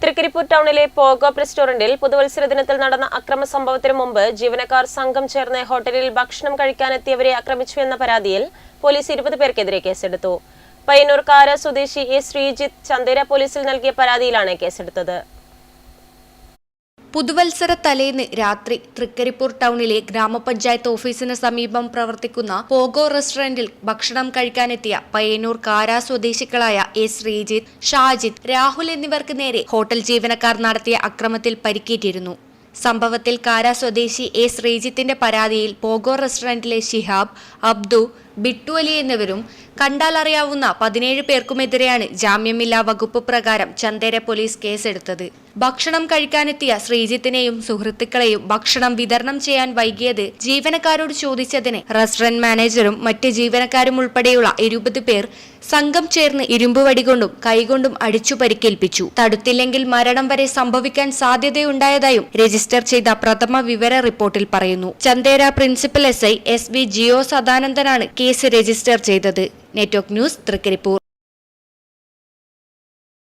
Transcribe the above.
തൃക്കരിപ്പൂർ ടൗണിലെ പോഗോ റെസ്റ്റോറന്റിൽ പുതുവത്സര ദിനത്തിൽ നടന്ന അക്രമ സംഭവത്തിന് മുമ്പ് ജീവനക്കാർ സംഘം ചേർന്ന് ഹോട്ടലിൽ ഭക്ഷണം കഴിക്കാനെത്തിയവരെ ആക്രമിച്ചുവെന്ന പരാതിയിൽ പോലീസ് 20 പേർക്കെതിരെ കേസെടുത്തു. പയ്യന്നൂർ കാര സ്വദേശി എ ശ്രീജിത്ത് ചന്ദേര പോലീസിൽ നൽകിയ പരാതിയിലാണ് കേസെടുത്തത്. പുതുവത്സര തലേന്ന് രാത്രി തൃക്കരിപ്പൂർ ടൗണിലെ ഗ്രാമപഞ്ചായത്ത് ഓഫീസിന് സമീപം പ്രവർത്തിക്കുന്ന പോഗോ റെസ്റ്റോറന്റിൽ ഭക്ഷണം കഴിക്കാനെത്തിയ പയ്യന്നൂർ കാര സ്വദേശികളായ എ ശ്രീജിത്ത്, ഷാജിത്ത്, രാഹുൽ എന്നിവർക്ക് നേരെ ഹോട്ടൽ ജീവനക്കാർ നടത്തിയ അക്രമത്തിൽ പരിക്കേറ്റിരുന്നു. സംഭവത്തിൽ കാര സ്വദേശി എ ശ്രീജിത്തിന്റെ പരാതിയിൽ പോഗോ റെസ്റ്റോറന്റിലെ ഷിഹാബ്, അബ്ദു, ബിട്ടു അലി എന്നിവരും കണ്ടാലറിയാവുന്ന 17 പേർക്കുമെതിരെയാണ് ജാമ്യമില്ലാ വകുപ്പ് പ്രകാരം ചന്ദേര പോലീസ് കേസെടുത്തത്. ഭക്ഷണം കഴിക്കാനെത്തിയ ശ്രീജിത്തിനെയും സുഹൃത്തുക്കളെയും ഭക്ഷണം വിതരണം ചെയ്യാൻ വൈകിയത് ജീവനക്കാരോട് ചോദിച്ചതിന് റെസ്റ്റോറന്റ് മാനേജറും മറ്റ് ജീവനക്കാരും ഉൾപ്പെടെയുള്ള 20 പേർ സംഘം ചേർന്ന് ഇരുമ്പുവടി കൊണ്ടും കൈകൊണ്ടും അടിച്ചു പരിക്കേൽപ്പിച്ചു. തടുത്തില്ലെങ്കിൽ മരണം വരെ സംഭവിക്കാൻ സാധ്യതയുണ്ടായതായും രജിസ്റ്റർ ചെയ്ത പ്രഥമ വിവര റിപ്പോർട്ടിൽ പറയുന്നു. Chandera principal SI SV Jio സദാനന്ദനാണ് കേസ് രജിസ്റ്റർ ചെയ്തത്. Network news, Trikaripur.